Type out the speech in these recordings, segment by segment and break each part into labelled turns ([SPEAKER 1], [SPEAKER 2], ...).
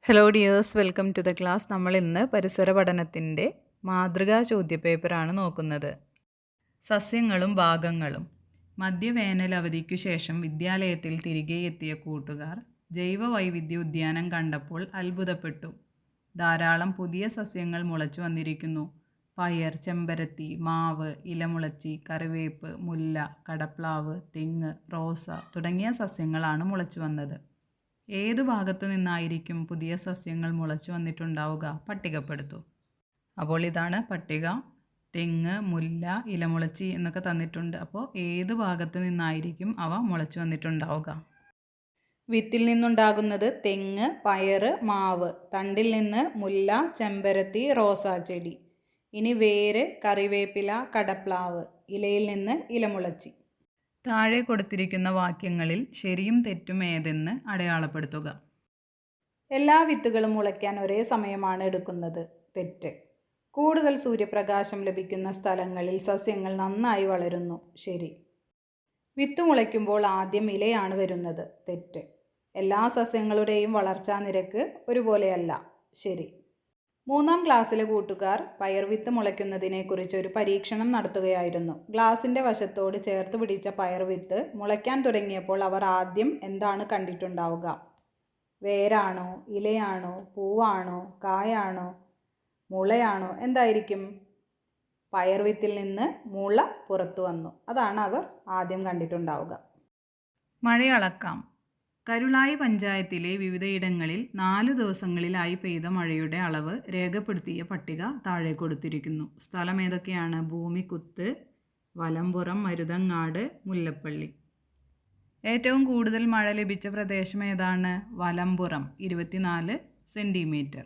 [SPEAKER 1] Hello dears, welcome to the class. നമ്മൾ ഇന്ന് പരിസര പഠനത്തിൻ്റെ മാതൃകാ ചോദ്യപേപ്പറാണ് നോക്കുന്നത്. സസ്യങ്ങളും ഭാഗങ്ങളും. മധ്യവേനൽ അവധിക്കു ശേഷം വിദ്യാലയത്തിൽ തിരികെ എത്തിയ കൂട്ടുകാർ ജൈവ വൈവിധ്യ ഉദ്യാനം കണ്ടപ്പോൾ അത്ഭുതപ്പെട്ടു. ധാരാളം പുതിയ സസ്യങ്ങൾ മുളച്ചു വന്നിരിക്കുന്നു. പയർ, ചെമ്പരത്തി, മാവ്, ഇലമുളച്ചി, കറിവേപ്പ്, മുല്ല, കടപ്ലാവ്, തെങ്ങ്, റോസ തുടങ്ങിയ സസ്യങ്ങളാണ് മുളച്ചു വന്നത്. ഏതു ഭാഗത്തു നിന്നായിരിക്കും പുതിയ സസ്യങ്ങൾ മുളച്ചു വന്നിട്ടുണ്ടാവുക? പട്ടികപ്പെടുത്തു. അപ്പോൾ ഇതാണ് പട്ടിക. തെങ്ങ്, മുല്ല, ഇലമുളച്ചി എന്നൊക്കെ തന്നിട്ടുണ്ട്. അപ്പോൾ ഏത് ഭാഗത്തു നിന്നായിരിക്കും അവ മുളച്ചു വന്നിട്ടുണ്ടാവുക? വിത്തിൽ നിന്നുണ്ടാകുന്നത് തെങ്ങ്, പയർ, മാവ്. തണ്ടിൽ നിന്ന് മുല്ല, ചെമ്പരത്തി, റോസാച്ചെടി. ഇനി വേര്, കറിവേപ്പില, കടപ്ലാവ്. ഇലയിൽ നിന്ന് ഇലമുളച്ചി. താഴെ കൊടുത്തിരിക്കുന്ന വാക്യങ്ങളിൽ ശരിയും തെറ്റും ഏതെന്ന് അടയാളപ്പെടുത്തുക. എല്ലാ വിത്തുകളും മുളയ്ക്കാൻ ഒരേ സമയമാണ് എടുക്കുന്നത്. തെറ്റ്. കൂടുതൽ സൂര്യപ്രകാശം ലഭിക്കുന്ന സ്ഥലങ്ങളിൽ സസ്യങ്ങൾ നന്നായി വളരുന്നു. ശരി. വിത്ത് മുളയ്ക്കുമ്പോൾ ആദ്യം ഇലയാണ് വരുന്നത്. തെറ്റ്. എല്ലാ സസ്യങ്ങളുടെയും വളർച്ചാ നിരക്ക് ഒരുപോലെയല്ല. ശരി. 3ാം ക്ലാസ്സിലെ കൂട്ടുകാർ പയർവിത്ത് മുളയ്ക്കുന്നതിനെക്കുറിച്ച് ഒരു പരീക്ഷണം നടത്തുകയായിരുന്നു. ഗ്ലാസിൻ്റെ വശത്തോട് ചേർത്ത് പിടിച്ച പയർവിത്ത് മുളയ്ക്കാൻ തുടങ്ങിയപ്പോൾ അവർ ആദ്യം എന്താണ് കണ്ടിട്ടുണ്ടാവുക? വേരാണോ, ഇലയാണോ, പൂവാണോ, കായാണോ, മുളയാണോ? എന്തായിരിക്കും? പയർവിത്തിൽ നിന്ന് മുള പുറത്തു വന്നു. അതാണ് അവർ ആദ്യം കണ്ടിട്ടുണ്ടാവുക. മഴയളക്കാം. കരുളായി പഞ്ചായത്തിലെ വിവിധയിടങ്ങളിൽ 4 ദിവസങ്ങളിലായി പെയ്ത മഴയുടെ അളവ് രേഖപ്പെടുത്തിയ പട്ടിക താഴെ കൊടുത്തിരിക്കുന്നു. സ്ഥലം ഏതൊക്കെയാണ്? ഭൂമിക്കുത്ത്, വലമ്പുറം, മരുതങ്ങാട്, മുല്ലപ്പള്ളി. ഏറ്റവും കൂടുതൽ മഴ ലഭിച്ച പ്രദേശം ഏതാണ്? വലമ്പുറം, 24 സെൻറ്റിമീറ്റർ.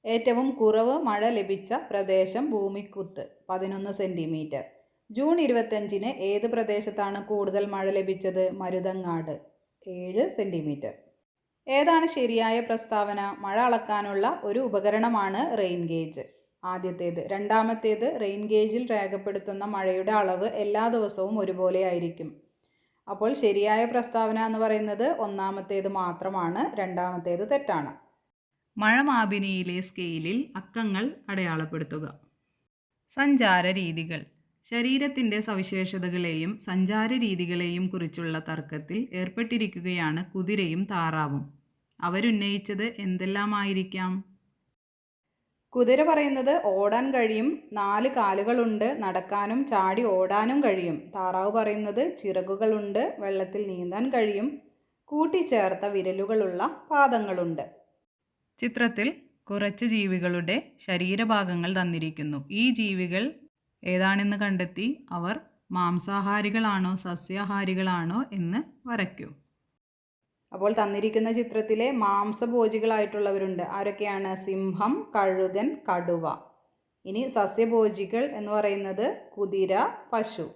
[SPEAKER 1] ഏറ്റവും കുറവ് മഴ ലഭിച്ച പ്രദേശം ഭൂമിക്കുത്ത്, 11 സെൻറ്റിമീറ്റർ. ജൂൺ 25-ന് ഏത് പ്രദേശത്താണ് കൂടുതൽ മഴ ലഭിച്ചത്? മരുതങ്ങാട്, 7 സെൻറ്റിമീറ്റർ. ഏതാണ് ശരിയായ പ്രസ്താവന? മഴ അളക്കാനുള്ള ഒരു ഉപകരണമാണ് റെയിൻ ഗേജ്. ആദ്യത്തേത്. രണ്ടാമത്തേത്, റെയിൻ ഗേജിൽ രേഖപ്പെടുത്തുന്ന മഴയുടെ അളവ് എല്ലാ ദിവസവും ഒരുപോലെ ആയിരിക്കും. അപ്പോൾ ശരിയായ പ്രസ്താവന എന്ന് പറയുന്നത് ഒന്നാമത്തേത് മാത്രമാണ്. രണ്ടാമത്തേത് തെറ്റാണ്. മഴ മാപിനിയിലെ സ്കെയിലിൽ അക്കങ്ങൾ അടയാളപ്പെടുത്തുക. സഞ്ചാര രീതികൾ. ശരീരത്തിൻ്റെ സവിശേഷതകളെയും സഞ്ചാര രീതികളെയും കുറിച്ചുള്ള തർക്കത്തിൽ ഏർപ്പെട്ടിരിക്കുകയാണ് കുതിരയും താറാവും. അവരുന്നയിച്ചത് എന്തെല്ലാമായിരിക്കാം? കുതിര പറയുന്നത് ഓടാൻ കഴിയും, 4 കാലുകളുണ്ട്, നടക്കാനും ചാടി ഓടാനും കഴിയും. താറാവ് പറയുന്നത് ചിറകുകളുണ്ട്, വെള്ളത്തിൽ നീന്താൻ കഴിയും, കൂട്ടിച്ചേർത്ത വിരലുകളുള്ള പാദങ്ങളുണ്ട്. ചിത്രത്തിൽ കുറച്ച് ജീവികളുടെ ശരീരഭാഗങ്ങൾ തന്നിരിക്കുന്നു. ഈ ജീവികൾ ഏതാണെന്ന് കണ്ടെത്തി അവർ മാംസാഹാരികളാണോ സസ്യാഹാരികളാണോ എന്ന് വരയ്ക്കൂ. അപ്പോൾ തന്നിരിക്കുന്ന ചിത്രത്തിലെ മാംസഭോജികളായിട്ടുള്ളവരുണ്ട്. ആരൊക്കെയാണ്? സിംഹം, കഴുകൻ, കടുവ. ഇനി സസ്യഭോജികൾ എന്ന് പറയുന്നത് കുതിര, പശു.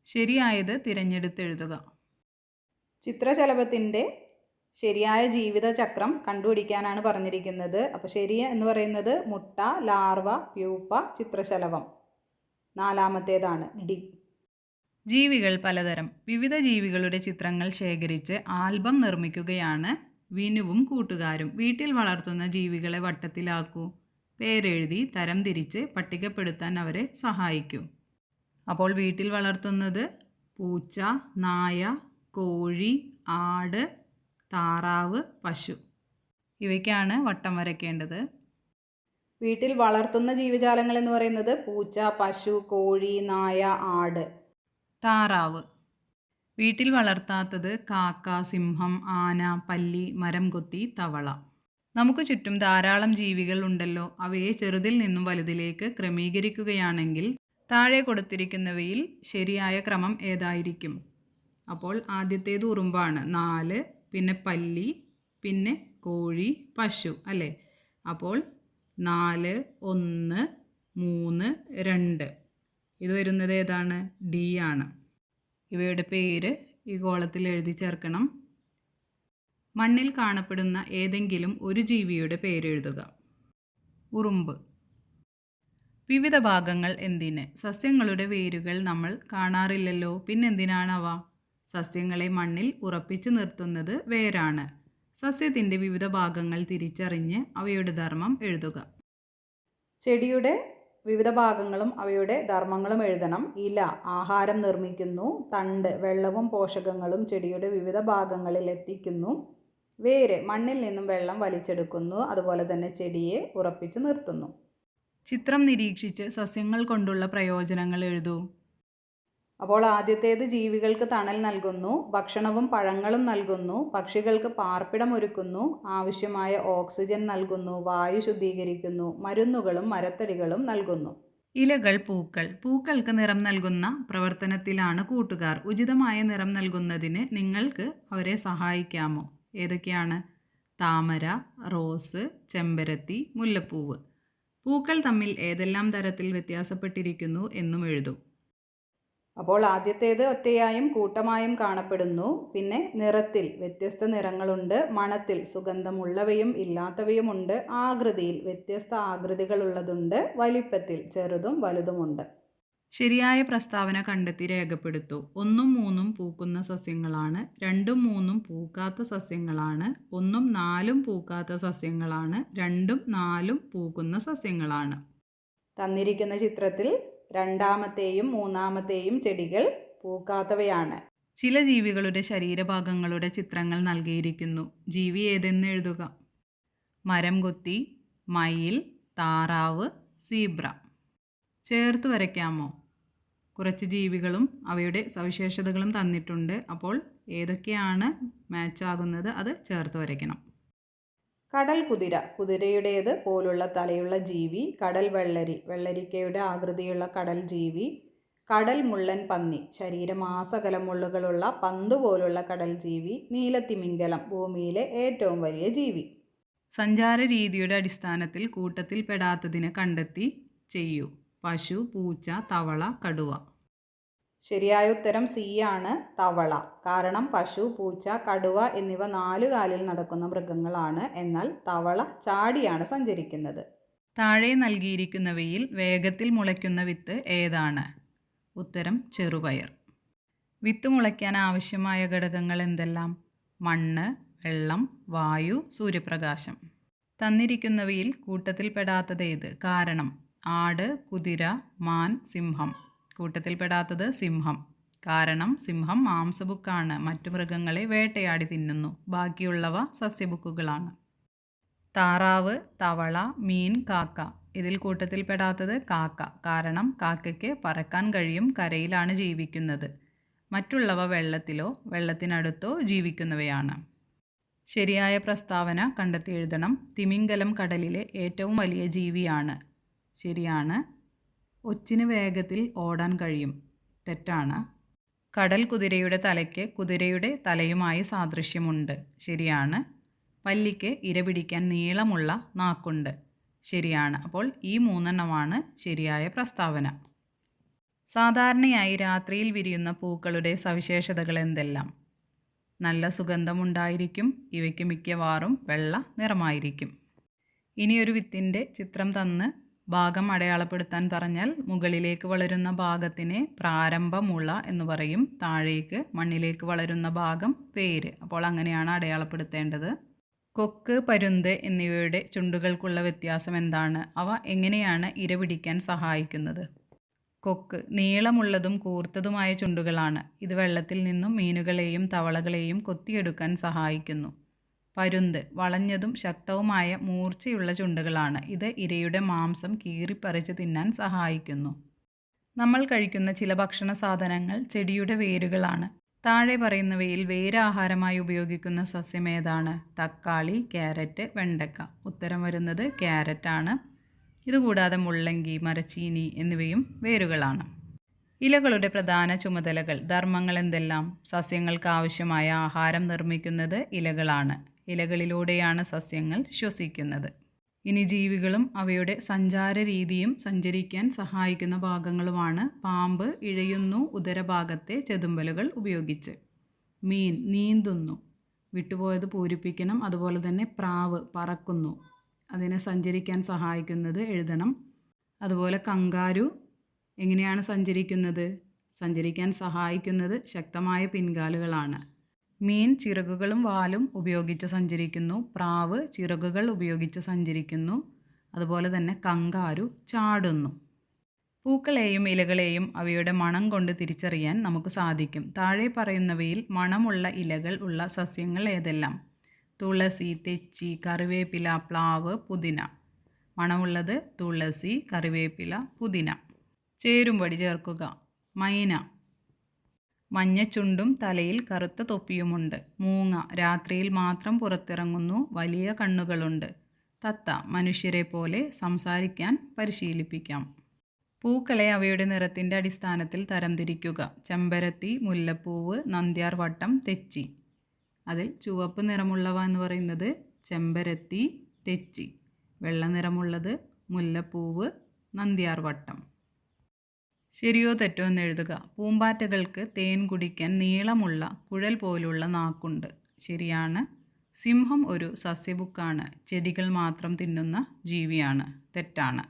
[SPEAKER 1] ശരിയായത് തിരഞ്ഞെടുത്തെഴുതുക. ചിത്രശലഭത്തിൻ്റെ ശരിയായ ജീവിതചക്രം കണ്ടുപിടിക്കാനാണ് പറഞ്ഞിരിക്കുന്നത്. അപ്പോൾ ശരി എന്ന് പറയുന്നത് മുട്ട, ലാർവ, പ്യൂപ്പ, ചിത്രശലഭം. 4ാമത്തേതാണ് ഡി. ജീവികൾ പലതരം. വിവിധ ജീവികളുടെ ചിത്രങ്ങൾ ശേഖരിച്ച് ആൽബം നിർമ്മിക്കുകയാണ് വിനുവും കൂട്ടുകാരും. വീട്ടിൽ വളർത്തുന്ന ജീവികളെ വട്ടത്തിലാക്കൂ. പേരെഴുതി തരംതിരിച്ച് പട്ടികപ്പെടുത്താൻ അവരെ സഹായിക്കൂ. അപ്പോൾ വീട്ടിൽ വളർത്തുന്നത് പൂച്ച, നായ, കോഴി, ആട്, താറാവ്, പശു. ഇവയ്ക്കാണ് വട്ടം വരയ്ക്കേണ്ടത്. വീട്ടിൽ വളർത്തുന്ന ജീവജാലങ്ങൾ എന്ന് പറയുന്നത് പൂച്ച, പശു, കോഴി, നായ, ആട്. താറാവ്. വീട്ടിൽ വളർത്താത്തത് കാക്ക, സിംഹം, ആന, പല്ലി, മരം കൊത്തി, തവള. നമുക്ക് ചുറ്റും ധാരാളം ജീവികൾ ഉണ്ടല്ലോ. അവയെ ചെറുതിൽ നിന്നും വലുതിലേക്ക് ക്രമീകരിക്കുകയാണെങ്കിൽ താഴെ കൊടുത്തിരിക്കുന്നവയിൽ ശരിയായ ക്രമം ഏതായിരിക്കും? അപ്പോൾ ആദ്യത്തേത് ഉറുമ്പാണ്, 4, പിന്നെ പല്ലി, പിന്നെ കോഴി, പശു അല്ലേ? അപ്പോൾ 4, 1, 3, 2. ഇത് വരുന്നത് ഏതാണ്? ഡി ആണ്. ഇവയുടെ പേര് ഈ കോളത്തിൽ എഴുതി ചേർക്കണം. മണ്ണിൽ കാണപ്പെടുന്ന ഏതെങ്കിലും ഒരു ജീവിയുടെ പേരെഴുതുക. ഉറുമ്പ്. വിവിധ ഭാഗങ്ങൾ എന്തിന്? സസ്യങ്ങളുടെ വേരുകൾ നമ്മൾ കാണാറില്ലല്ലോ, പിന്നെന്തിനാണവ? സസ്യങ്ങളെ മണ്ണിൽ ഉറപ്പിച്ചു നിർത്തുന്നത് വേരാണ്. സസ്യത്തിൻ്റെ വിവിധ ഭാഗങ്ങൾ തിരിച്ചറിഞ്ഞ് അവയുടെ ധർമ്മം എഴുതുക. ചെടിയുടെ വിവിധ ഭാഗങ്ങളും അവയുടെ ധർമ്മങ്ങളും എഴുതണം. ഇല ആഹാരം നിർമ്മിക്കുന്നു. തണ്ട് വെള്ളവും പോഷകങ്ങളും ചെടിയുടെ വിവിധ ഭാഗങ്ങളിൽ എത്തിക്കുന്നു. വേര് മണ്ണിൽ നിന്നും വെള്ളം വലിച്ചെടുക്കുന്നു. അതുപോലെ തന്നെ ചെടിയെ ഉറപ്പിച്ചു നിർത്തുന്നു. ചിത്രം നിരീക്ഷിച്ച് സസ്യങ്ങൾ കൊണ്ടുള്ള പ്രയോജനങ്ങൾ എഴുതൂ. അപ്പോൾ ആദ്യത്തേത് ജീവികൾക്ക് തണൽ നൽകുന്നു, ഭക്ഷണവും പഴങ്ങളും നൽകുന്നു, പക്ഷികൾക്ക് പാർപ്പിടം ഒരുക്കുന്നു, ആവശ്യമായ ഓക്സിജൻ നൽകുന്നു, വായു ശുദ്ധീകരിക്കുന്നു, മരുന്നുകളും മരത്തടികളും നൽകുന്നു. ഇലകൾ പൂക്കൾക്ക് നിറം നൽകുന്ന പ്രവർത്തനത്തിലാണ് കൂട്ടുകാർ. ഉചിതമായ നിറം നൽകുന്നതിന് നിങ്ങൾക്ക് അവരെ സഹായിക്കാമോ? ഏതൊക്കെയാണ്? താമര, റോസ്, ചെമ്പരത്തി, മുല്ലപ്പൂവ്. പൂക്കൾ തമ്മിൽ ഏതെല്ലാം തരത്തിൽ വ്യത്യാസപ്പെട്ടിരിക്കുന്നു എന്നും എഴുതും. അപ്പോൾ ആദ്യത്തേത് ഒറ്റയായും കൂട്ടമായും കാണപ്പെടുന്നു. പിന്നെ നിറത്തിൽ വ്യത്യസ്ത നിറങ്ങളുണ്ട്. മണത്തിൽ സുഗന്ധമുള്ളവയും ഇല്ലാത്തവയുമുണ്ട്. ആകൃതിയിൽ വ്യത്യസ്ത ആകൃതികളുള്ളതുണ്ട്. വലിപ്പത്തിൽ ചെറുതും വലുതുമുണ്ട്. ശരിയായ പ്രസ്താവന കണ്ടെത്തി രേഖപ്പെടുത്തൂ. 1ഉം 3ഉം പൂക്കുന്ന സസ്യങ്ങളാണ്. 2ഉം 3ഉം പൂക്കാത്ത സസ്യങ്ങളാണ്. 1ഉം 4ഉം പൂക്കാത്ത സസ്യങ്ങളാണ്. 2ഉം 4ഉം പൂക്കുന്ന സസ്യങ്ങളാണ്. തന്നിരിക്കുന്ന ചിത്രത്തിൽ 2ാമത്തെയും 3ാമത്തെയും ചെടികൾ പൂക്കാത്തവയാണ്. ചില ജീവികളുടെ ശരീരഭാഗങ്ങളുടെ ചിത്രങ്ങൾ നൽകിയിരിക്കുന്നു. ജീവി ഏതെന്ന് എഴുതുക. മരം കൊത്തി, മയിൽ, താറാവ്, സീബ്ര. ചേർത്ത് വരയ്ക്കാമോ? കുറച്ച് ജീവികളും അവയുടെ സവിശേഷതകളും തന്നിട്ടുണ്ട്. അപ്പോൾ ഏതൊക്കെയാണ് മാച്ചാകുന്നത് അത് ചേർത്ത് വരയ്ക്കണം. കടൽ കുതിര കുതിരയുടേത് പോലുള്ള തലയുള്ള ജീവി. കടൽ വെള്ളരി വെള്ളരിക്കയുടെ ആകൃതിയുള്ള കടൽ ജീവി. കടൽ മുള്ളൻ പന്നി ശരീരമാസകലം മുള്ളുകളുള്ള പന്ത് പോലുള്ള കടൽ ജീവി. നീലത്തിമിംഗലം ഭൂമിയിലെ ഏറ്റവും വലിയ ജീവി. സഞ്ചാര രീതിയുടെ അടിസ്ഥാനത്തിൽ കൂട്ടത്തിൽ പെടാത്തതിനെ കണ്ടെത്തി ചെയ്യൂ. പശു, പൂച്ച, തവള, കടുവ. ശരിയായ ഉത്തരം സി ആണ്, തവള. കാരണം പശു, പൂച്ച, കടുവ എന്നിവ 4 കാലിൽ നടക്കുന്ന മൃഗങ്ങളാണ്. എന്നാൽ തവള ചാടിയാണ് സഞ്ചരിക്കുന്നത്. താഴെ നൽകിയിരിക്കുന്നവയിൽ വേഗത്തിൽ മുളയ്ക്കുന്ന വിത്ത് ഏതാണ്? ഉത്തരം ചെറുപയർ. വിത്ത് മുളയ്ക്കാൻ ആവശ്യമായ ഘടകങ്ങൾ എന്തെല്ലാം? മണ്ണ്, വെള്ളം, വായു, സൂര്യപ്രകാശം. തന്നിരിക്കുന്നവയിൽ കൂട്ടത്തിൽപ്പെടാത്തത് ഏത്? കാരണം ആട്, കുതിര, മാൻ, സിംഹം. കൂട്ടത്തിൽപ്പെടാത്തത് സിംഹം. കാരണം സിംഹം മാംസബുക്കാണ്. മറ്റു മൃഗങ്ങളെ വേട്ടയാടി തിന്നുന്നു. ബാക്കിയുള്ളവ സസ്യബുക്കുകളാണ്. താറാവ്, തവള, മീൻ, കാക്ക. ഇതിൽ കൂട്ടത്തിൽപ്പെടാത്തത് കാക്ക. കാരണം കാക്കയ്ക്ക് പറക്കാൻ കഴിയും. കരയിലാണ് ജീവിക്കുന്നത്. മറ്റുള്ളവ വെള്ളത്തിലോ വെള്ളത്തിനടുത്തോ ജീവിക്കുന്നവയാണ്. ശരിയായ പ്രസ്താവന കണ്ടെത്തി എഴുതണം. തിമിംഗലം കടലിലെ ഏറ്റവും വലിയ ജീവിയാണ്. ശരിയാണ്. ഒച്ചിന് വേഗത്തിൽ ഓടാൻ കഴിയും. തെറ്റാണ്. കടൽ കുതിരയുടെ തലയ്ക്ക് കുതിരയുടെ തലയുമായി സാദൃശ്യമുണ്ട്. ശരിയാണ്. പല്ലിക്ക് ഇര പിടിക്കാൻ നീളമുള്ള നാക്കുണ്ട്. ശരിയാണ്. അപ്പോൾ ഈ 3 ശരിയായ പ്രസ്താവന. സാധാരണയായി രാത്രിയിൽ വിരിയുന്ന പൂക്കളുടെ സവിശേഷതകൾ എന്തെല്ലാം? നല്ല സുഗന്ധമുണ്ടായിരിക്കും. ഇവയ്ക്ക് മിക്കവാറും വെള്ള നിറമായിരിക്കും. ഇനിയൊരു വിത്തിൻ്റെ ചിത്രം തന്ന് ഭാഗം അടയാളപ്പെടുത്താൻ പറഞ്ഞാൽ മുകളിലേക്ക് വളരുന്ന ഭാഗത്തിനെ പ്രാരംഭമുള എന്ന് പറയും. താഴേക്ക് മണ്ണിലേക്ക് വളരുന്ന ഭാഗം വേര്. അപ്പോൾ അങ്ങനെയാണ് അടയാളപ്പെടുത്തേണ്ടത്. കൊക്ക്, പരുന്ത് എന്നിവയുടെ ചുണ്ടുകൾക്കുള്ള വ്യത്യാസം എന്താണ്? അവ എങ്ങനെയാണ് ഇര പിടിക്കാൻ സഹായിക്കുന്നത്? കൊക്ക് നീളമുള്ളതും കൂർത്തതുമായ ചുണ്ടുകളാണ്. ഇത് വെള്ളത്തിൽ നിന്നും മീനുകളെയും തവളകളെയും കൊത്തിയെടുക്കാൻ സഹായിക്കുന്നു. പരുന്ത് വളഞ്ഞതും ശക്തവുമായ മൂർച്ചയുള്ള ചുണ്ടുകളാണ്. ഇത് ഇരയുടെ മാംസം കീറിപ്പറിച്ച് തിന്നാൻ സഹായിക്കുന്നു. നമ്മൾ കഴിക്കുന്ന ചില ഭക്ഷണ സാധനങ്ങൾ ചെടിയുടെ വേരുകളാണ്. താഴെ പറയുന്നവയിൽ വേരാഹാരമായി ഉപയോഗിക്കുന്ന സസ്യം ഏതാണ്? തക്കാളി, ക്യാരറ്റ്, വെണ്ടക്ക. ഉത്തരം വരുന്നത് ക്യാരറ്റാണ്. ഇതുകൂടാതെ മുള്ളങ്കി, മരച്ചീനി എന്നിവയും വേരുകളാണ്. ഇലകളുടെ പ്രധാന ചുമതലകൾ, ധർമ്മങ്ങൾ എന്തെല്ലാം? സസ്യങ്ങൾക്ക് ആവശ്യമായ ആഹാരം നിർമ്മിക്കുന്നത് ഇലകളാണ്. ഇലകളിലൂടെയാണ് സസ്യങ്ങൾ ശ്വസിക്കുന്നത്. ഇനി ജീവികളും അവയുടെ സഞ്ചാര രീതിയും സഞ്ചരിക്കാൻ സഹായിക്കുന്ന ഭാഗങ്ങളുമാണ്. പാമ്പ് ഇഴയുന്നു ഉദരഭാഗത്തെ ചെതുമ്പലുകൾ ഉപയോഗിച്ച്. മീൻ നീന്തുന്നു. വിട്ടുപോയത് പൂരിപ്പിക്കണം. അതുപോലെ തന്നെ പ്രാവ് പറക്കുന്നു. അതിനെ സഞ്ചരിക്കാൻ സഹായിക്കുന്നത് എഴുതണം. അതുപോലെ കങ്കാരു എങ്ങനെയാണ് സഞ്ചരിക്കുന്നത്? സഞ്ചരിക്കാൻ സഹായിക്കുന്നത് ശക്തമായ പിൻകാലുകളാണ്. മീൻ ചിറകുകളും വാലും ഉപയോഗിച്ച് സഞ്ചരിക്കുന്നു. പ്രാവ് ചിറകുകൾ ഉപയോഗിച്ച് സഞ്ചരിക്കുന്നു. അതുപോലെ തന്നെ കങ്കാരു ചാടുന്നു. പൂക്കളെയും ഇലകളെയും അവയുടെ മണം കൊണ്ട് തിരിച്ചറിയാൻ നമുക്ക് സാധിക്കും. താഴെ പറയുന്നവയിൽ മണമുള്ള ഇലകൾ ഉള്ള സസ്യങ്ങൾ ഏതെല്ലാം? തുളസി, തെച്ചി, കറിവേപ്പില, പ്ലാവ്, പുതിന. മണമുള്ളത് തുളസി, കറിവേപ്പില, പുതിന. ചേരുംപടി ചേർക്കുക. മൈന. മഞ്ഞച്ചുണ്ടും തലയിൽ കറുത്ത തൊപ്പിയുമുണ്ട്. മൂങ്ങ രാത്രിയിൽ മാത്രം പുറത്തിറങ്ങുന്നു. വലിയ കണ്ണുകളുണ്ട്. തത്ത മനുഷ്യരെ പോലെ സംസാരിക്കാൻ പരിശീലിപ്പിക്കാം. പൂക്കളെ അവയുടെ നിറത്തിൻ്റെ അടിസ്ഥാനത്തിൽ തരംതിരിക്കുക. ചെമ്പരത്തി, മുല്ലപ്പൂവ്, നന്ദ്യാർ വട്ടം, തെച്ചി. അതിൽ ചുവപ്പ് നിറമുള്ളവ എന്ന് പറയുന്നത് ചെമ്പരത്തി, തെച്ചി. വെള്ള നിറമുള്ളത് മുല്ലപ്പൂവ്, നന്ദ്യാർ വട്ടം. ശരിയോ തെറ്റോ എന്ന് എഴുതുക. പൂമ്പാറ്റകൾക്ക് തേൻ കുടിക്കാൻ നീളമുള്ള കുഴൽ പോലുള്ള നാക്കുണ്ട്. ശരിയാണ്. സിംഹം ഒരു സസ്യബുക്കാണ്. ചെടികൾ മാത്രം തിന്നുന്ന ജീവിയാണ്. തെറ്റാണ്.